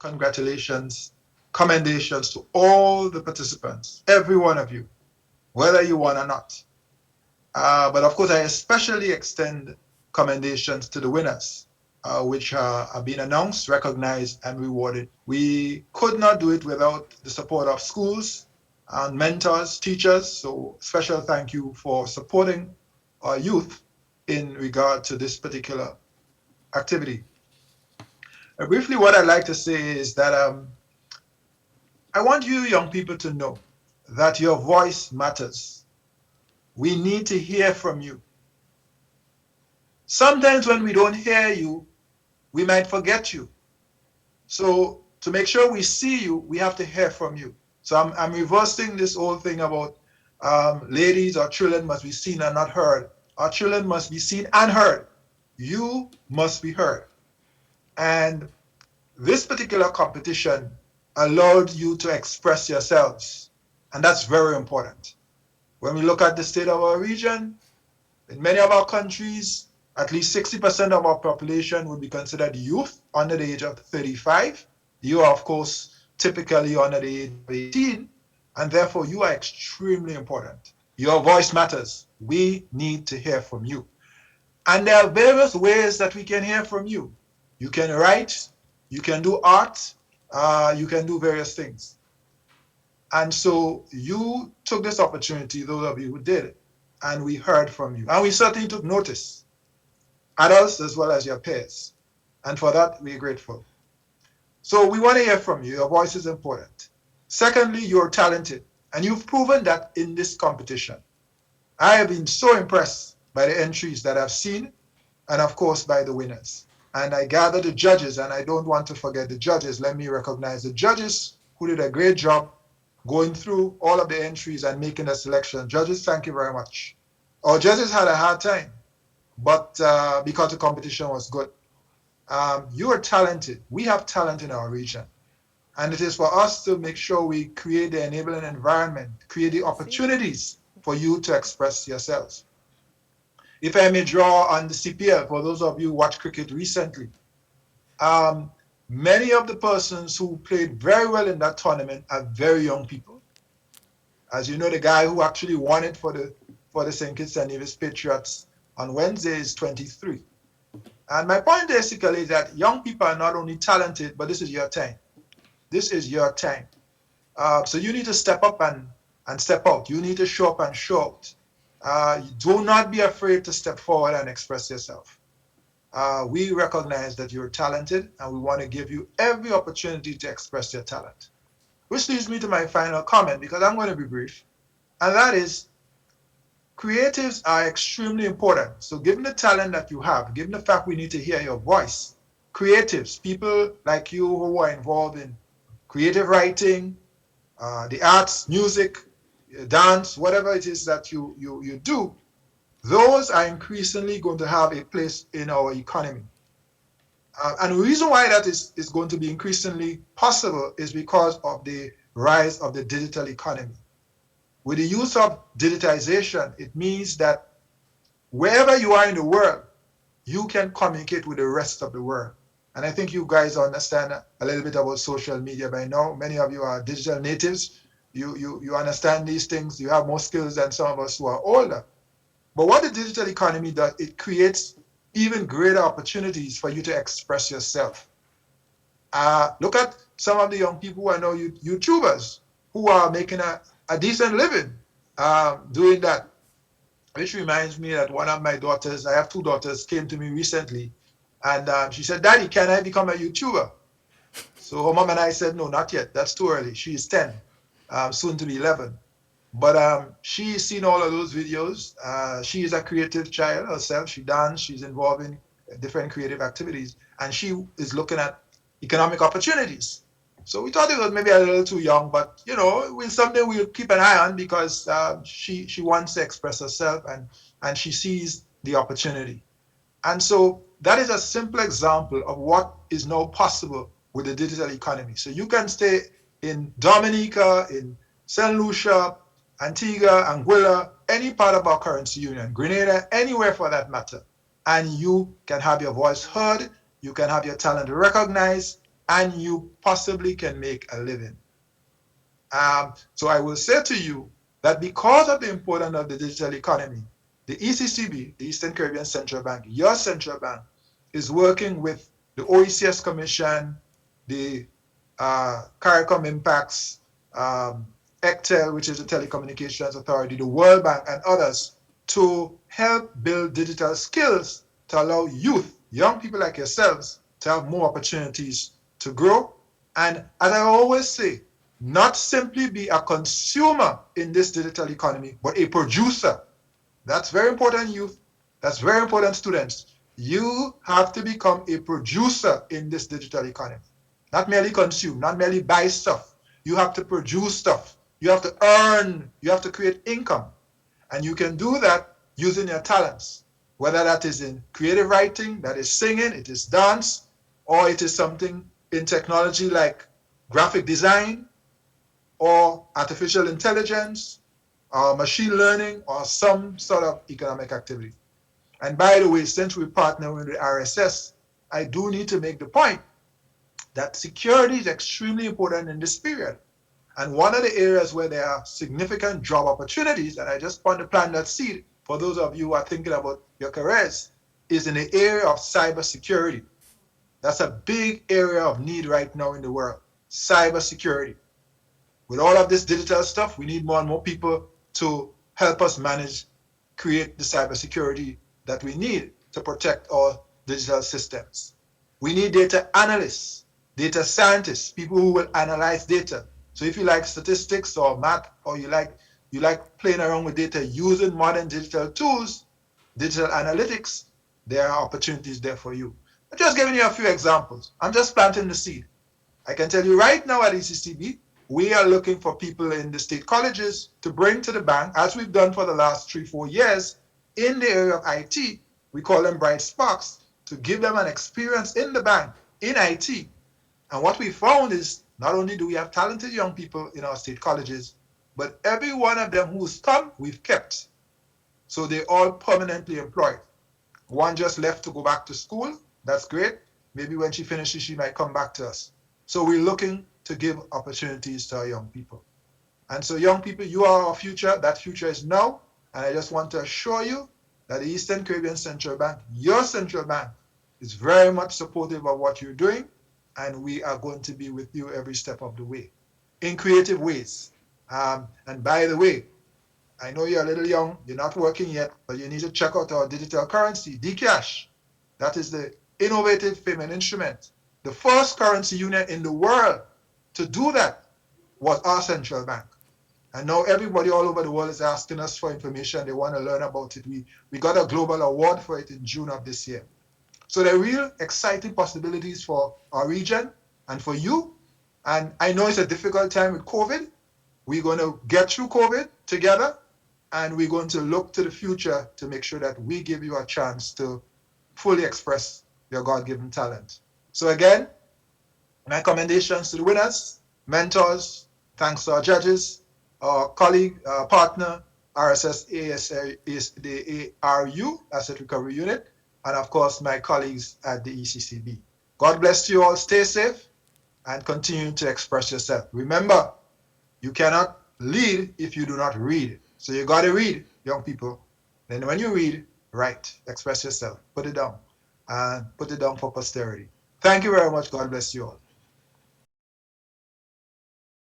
congratulations, commendations to all the participants, every one of you, whether you won or not. But of course, I especially extend commendations to the winners, which are being announced, recognized, and rewarded. We could not do it without the support of schools and mentors, teachers. So special thank you for supporting our youth in regard to this particular activity. Briefly, what I'd like to say is that I want you young people to know that your voice matters. We need to hear from you. Sometimes when we don't hear you, we might forget you. So to make sure we see you, we have to hear from you. So I'm reversing this whole thing about ladies or children must be seen and not heard. Our children must be seen and heard. You must be heard. And this particular competition allowed you to express yourselves. And that's very important. When we look at the state of our region, in many of our countries, at least 60% of our population would be considered youth under the age of 35. You are, of course, typically under the age of 18, and therefore you are extremely important. Your voice matters. We need to hear from you. And there are various ways that we can hear from you. You can write, you can do art, you can do various things. And so you took this opportunity, those of you who did, and we heard from you. And we certainly took notice, adults as well as your peers. And for that, we're grateful. So we want to hear from you. Your voice is important. Secondly, you're talented, and you've proven that in this competition. I have been so impressed by the entries that I've seen, and of course by the winners. And I gather the judges, and I don't want to forget the judges. Let me recognize the judges who did a great job going through all of the entries and making a selection. Judges, thank you very much. Our judges had a hard time, but because the competition was good. You are talented. We have talent in our region. And it is for us to make sure we create the enabling environment, create the opportunities for you to express yourselves. If I may draw on the CPL, for those of you who watched cricket recently, many of the persons who played very well in that tournament are very young people. As you know, the guy who actually won it for the St. Kitts and Nevis Patriots on Wednesday is 23. And my point basically is that young people are not only talented, but this is your time. This is your time. So you need to step up and step out. You need to show up and show out. Do not be afraid to step forward and express yourself. We recognize that you're talented, and we want to give you every opportunity to express your talent. Which leads me to my final comment, because I'm going to be brief, and that is creatives are extremely important. So given the talent that you have, given the fact we need to hear your voice, creatives, people like you who are involved in creative writing, the arts, music, dance, whatever it is that you do, those are increasingly going to have a place in our economy. And the reason why that is going to be increasingly possible is because of the rise of the digital economy. With the use of digitization, it means that wherever you are in the world, you can communicate with the rest of the world. And I think you guys understand a little bit about social media by now. Many of you are digital natives. You understand these things. You have more skills than some of us who are older. But what the digital economy does, it creates even greater opportunities for you to express yourself. Look at some of the young people who are now YouTubers who are making a decent living doing that. Which reminds me that one of my daughters, I have two daughters, came to me recently, and she said, "Daddy, can I become a YouTuber?" So her mom and I said, "No, not yet. That's too early. She's 10, soon to be 11." But she's seen all of those videos. She is a creative child herself. She dances. She's involved in different creative activities, and she is looking at economic opportunities. So we thought it was maybe a little too young, but it's something we'll keep an eye on, because she wants to express herself, and she sees the opportunity. And so that is a simple example of what is now possible with the digital economy. So you can stay in Dominica, in St. Lucia, Antigua, Anguilla, any part of our currency union, Grenada, anywhere for that matter, and you can have your voice heard, you can have your talent recognized, and you possibly can make a living. So I will say to you that because of the importance of the digital economy, the ECCB, the Eastern Caribbean Central Bank, your central bank, is working with the OECS Commission, the CARICOM Impacts, ECTEL, which is the Telecommunications Authority, the World Bank, and others to help build digital skills to allow youth, young people like yourselves, to have more opportunities to grow. And as I always say, not simply be a consumer in this digital economy, but a producer. That's very important, youth. That's very important, students. You have to become a producer in this digital economy. Not merely consume, not merely buy stuff. You have to produce stuff. You have to earn, you have to create income. And you can do that using your talents, whether that is in creative writing, that is singing, it is dance, or it is something in technology like graphic design, or artificial intelligence, or machine learning, or some sort of economic activity. And by the way, since we partner with the RSS, I do need to make the point that security is extremely important in this period. And one of the areas where there are significant job opportunities, and I just want to plant that seed for those of you who are thinking about your careers, is in the area of cybersecurity. That's a big area of need right now in the world, cybersecurity. With all of this digital stuff, we need more and more people to help us manage, create the cybersecurity that we need to protect our digital systems. We need data analysts, data scientists, people who will analyze data. So if you like statistics or math, or you like playing around with data using modern digital tools, digital analytics, there are opportunities there for you. I'm just giving you a few examples. I'm just planting the seed. I can tell you right now at ECCB, we are looking for people in the state colleges to bring to the bank, as we've done for the last 3-4 years, in the area of IT. We call them bright sparks, to give them an experience in the bank, in IT. And what we found is not only do we have talented young people in our state colleges, but every one of them who's come, we've kept. So they're all permanently employed. One just left to go back to school. That's great. Maybe when she finishes, she might come back to us. So we're looking to give opportunities to our young people. And so young people, you are our future. That future is now. And I just want to assure you that the Eastern Caribbean Central Bank, your central bank, is very much supportive of what you're doing. And we are going to be with you every step of the way in creative ways. And by the way, I know you're a little young, you're not working yet, but you need to check out our digital currency, Dcash. That is the innovative payment instrument. The first currency union in the world to do that was our central bank. And now everybody all over the world is asking us for information. They want to learn about it. We got a global award for it in June of this year. So there are real exciting possibilities for our region and for you. And I know it's a difficult time with COVID. We're going to get through COVID together, and we're going to look to the future to make sure that we give you a chance to fully express your God-given talent. So again, my commendations to the winners, mentors, thanks to our judges, our colleague, partner, RSS is the ARU, Asset Recovery Unit, and of course, my colleagues at the ECCB. God bless you all. Stay safe and continue to express yourself. Remember, you cannot lead if you do not read. So you got to read, young people. Then when you read, write, express yourself, put it down, and put it down for posterity. Thank you very much. God bless you all.